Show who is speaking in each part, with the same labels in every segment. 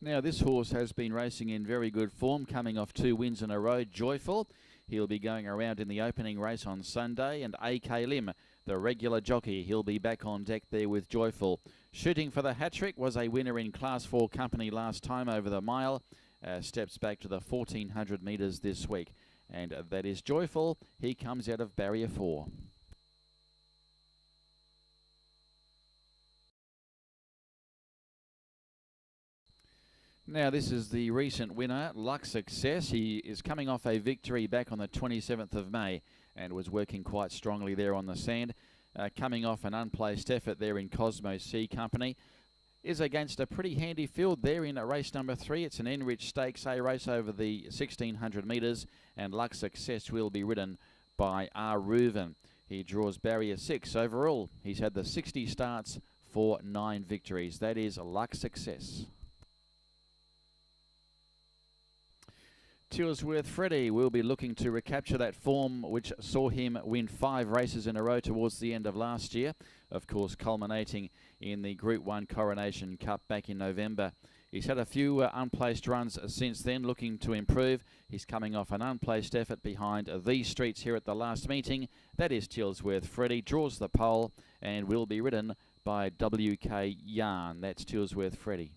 Speaker 1: Now this horse has been racing in very good form, coming off 2 wins in a row. Joyful, he'll be going around in the opening race on Sunday, and AK Lim, the regular jockey, he'll be back on deck there with Joyful. Shooting for the hat-trick was a winner in Class 4 company last time over the mile. Steps back to the 1400 metres this week, and that is Joyful. He comes out of barrier 4. Now this is the recent winner, Luck Success. He is coming off a victory back on the 27th of May and was working quite strongly there on the sand. Coming off an unplaced effort there in Cosmo C Company. Is against a pretty handy field there in race number 3. It's an Enrich Stakes A race over the 1600 metres, and Luck Success will be ridden by R. Reuven. He draws barrier 6. Overall, he's had the 60 starts for 9 victories. That is Luck Success. Tilsworth Freddie will be looking to recapture that form which saw him win 5 races in a row towards the end of last year, of course culminating in the Group 1 Coronation Cup back in November. He's had a few unplaced runs since then, looking to improve. He's coming off an unplaced effort behind these streets here at the last meeting. That is Tilsworth Freddie, draws the pole and will be ridden by WK Yarn. That's Tilsworth Freddie.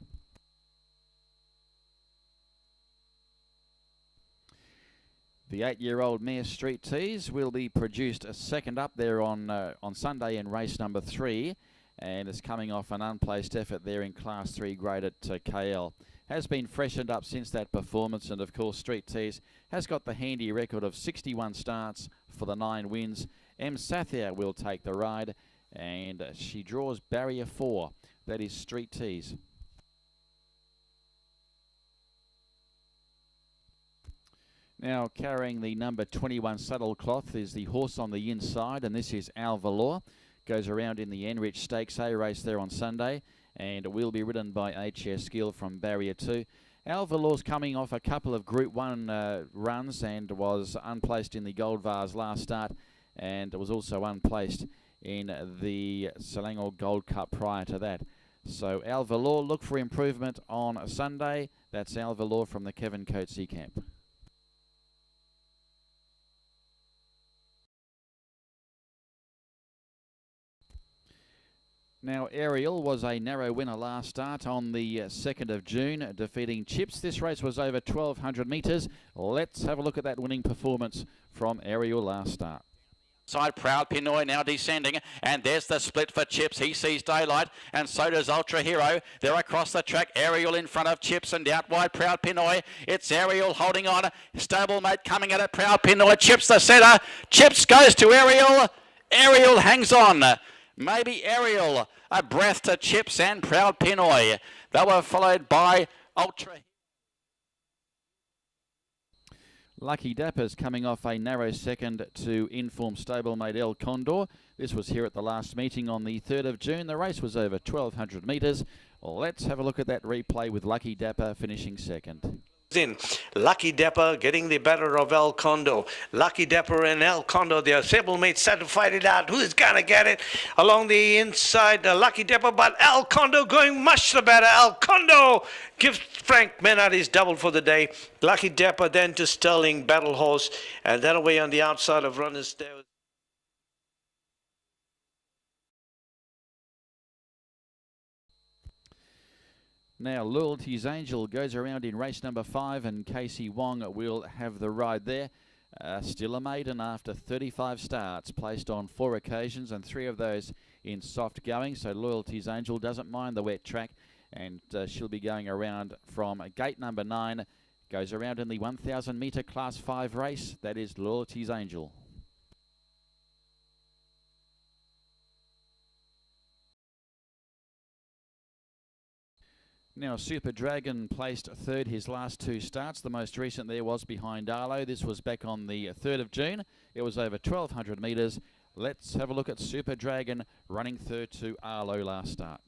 Speaker 1: The 8-year-old mare Street Tease will be produced a second up there on Sunday in race number 3, and is coming off an unplaced effort there in Class 3 grade at KL. Has been freshened up since that performance, and of course Street Tease has got the handy record of 61 starts for the 9 wins. M. Sathia will take the ride, and she draws barrier 4. That is Street Tease. Now carrying the number 21 saddle cloth is the horse on the inside, and this is Al Valor. Goes around in the Enrich Stakes A race there on Sunday, and will be ridden by HS Gill from barrier 2. Al Valor's coming off a couple of Group 1 runs and was unplaced in the Gold Vase last start, and was also unplaced in the Selangor Gold Cup prior to that. So Al Valor, look for improvement on Sunday. That's Al Valor from the Kevin Coatsey camp. Now, Ariel was a narrow winner last start on the 2nd of June, defeating Chips. This race was over 1,200 metres. Let's have a look at that winning performance from Ariel last start.
Speaker 2: Side Proud Pinoy now descending, and there's the split for Chips. He sees daylight, and so does Ultra Hero. They're across the track. Ariel in front of Chips, and out wide Proud Pinoy. It's Ariel holding on. Stablemate coming at it. Proud Pinoy. Chips the centre. Chips goes to Ariel. Ariel hangs on. Maybe Ariel, a breath to Chips and Proud Pinoy. They were followed by Ultra.
Speaker 1: Lucky Dapper's coming off a narrow second to Inform stablemate El Condor. This was here at the last meeting on the 3rd of June. The race was over 1,200 metres. Let's have a look at that replay with Lucky Dapper finishing second.
Speaker 3: In Lucky Dapper getting the better of El Condo. Lucky Dapper and El Condo, their stablemates set to fight it out. Who's gonna get it along the inside? Lucky Dapper, but El Condo going much the better. El Condo gives Frank Menard his double for the day. Lucky Dapper then to Sterling Battle Horse, and then away on the outside of runners there.
Speaker 1: Now, Loyalty's Angel goes around in race number 5, and Casey Wong will have the ride there. Still a maiden after 35 starts, placed on 4 occasions, and 3 of those in soft going. So Loyalty's Angel doesn't mind the wet track, and she'll be going around from gate number 9. Goes around in the 1,000 metre Class 5 race. That is Loyalty's Angel. Now, Super Dragon placed 3rd his last 2 starts. The most recent there was behind Arlo. This was back on the 3rd of June. It was over 1,200 metres. Let's have a look at Super Dragon running 3rd to Arlo last start.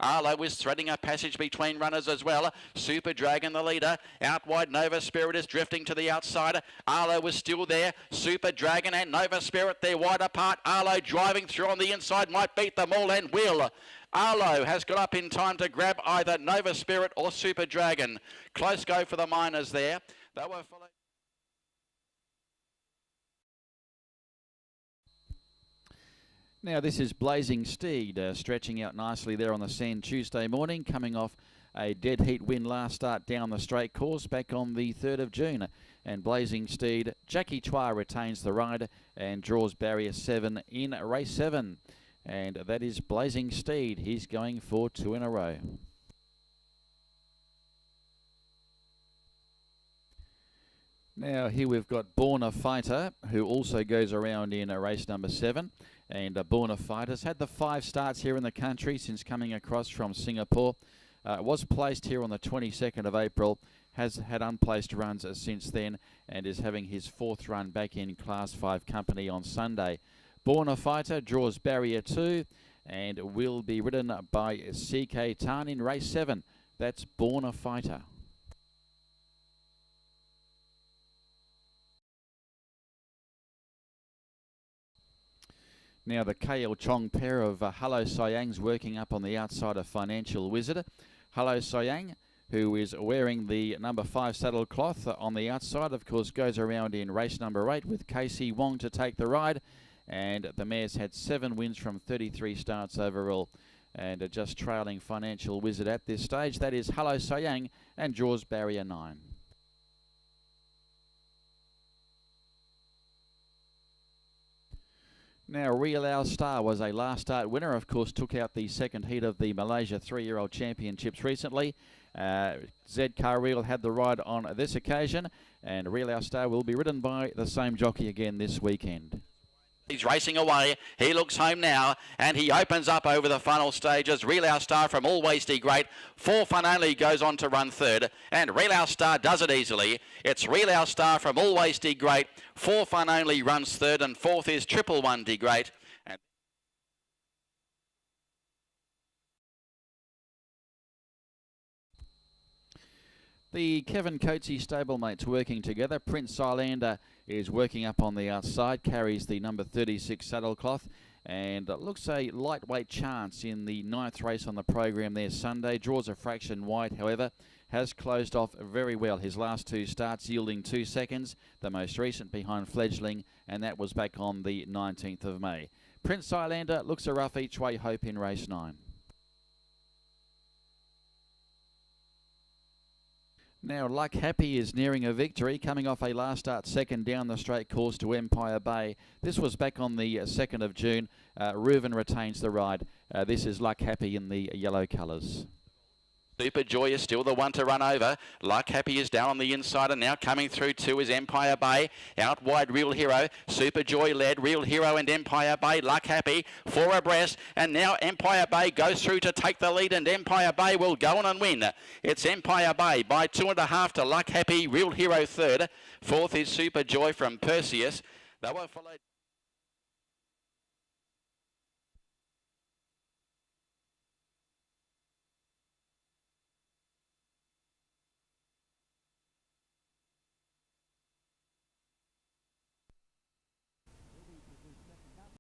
Speaker 2: Arlo was threading a passage between runners as well. Super Dragon the leader. Out wide Nova Spirit is drifting to the outside. Arlo was still there. Super Dragon and Nova Spirit, they're wide apart. Arlo driving through on the inside, might beat them all and will. Arlo has got up in time to grab either Nova Spirit or Super Dragon. Close go for the Miners there. They were followed.
Speaker 1: Now this is Blazing Steed stretching out nicely there on the sand Tuesday morning, coming off a dead heat win last start down the straight course back on the 3rd of June. And Blazing Steed, Jackie Chua retains the ride and draws barrier 7 in race 7. And that is Blazing Steed. He's going for 2 in a row. Now here we've got Born a Fighter, who also goes around in race number 7. And Born a Fighter's had the 5 starts here in the country since coming across from Singapore. Was placed here on the 22nd of April, has had unplaced runs since then, and is having his 4th run back in Class 5 company on Sunday. Born a Fighter draws barrier 2 and will be ridden by CK Tan in race 7. That's Born a Fighter. Now the KL Chong pair of Hello Siang's working up on the outside of Financial Wizard. Hello Siang, who is wearing the number 5 saddle cloth on the outside, of course, goes around in race number 8 with Casey Wong to take the ride. And the mare's had 7 wins from 33 starts overall. And just trailing Financial Wizard at this stage. That is Hello Siang and draws barrier 9. Now, Real Our Star was a last start winner, of course, took out the second heat of the Malaysia 3-year-old championships recently. Zed Carreel had the ride on this occasion, and Real Our Star will be ridden by the same jockey again this weekend.
Speaker 2: He's racing away. He looks home now, and he opens up over the final stages. Real Our Star from Always Be Great. 4 Fun Only goes on to run 3rd, and Real Our Star does it easily. It's Real Our Star from Always Be Great. 4 Fun Only runs 3rd, and 4th is Triple One De Great.
Speaker 1: The Kevin Coatsy stablemates working together. Prince Islander is working up on the outside, carries the number 36 saddlecloth, and looks a lightweight chance in the 9th race on the program there Sunday. Draws a fraction wide, however, has closed off very well. His last 2 starts yielding 2 seconds, the most recent behind Fledgling, and that was back on the 19th of May. Prince Islander looks a rough each way hope in race 9. Now, Luck Happy is nearing a victory, coming off a last start second down the straight course to Empire Bay. This was back on the 2nd of June. Reuven retains the ride. This is Luck Happy in the yellow colours.
Speaker 2: Super Joy is still the one to run over. Luck Happy is down on the inside, and now coming through too is Empire Bay. Out wide, Real Hero. Super Joy led. Real Hero and Empire Bay. Luck Happy 4 abreast, and now Empire Bay goes through to take the lead, and Empire Bay will go on and win. It's Empire Bay by 2.5 to Luck Happy. Real Hero 3rd. 4th is Super Joy from Perseus. They were followed.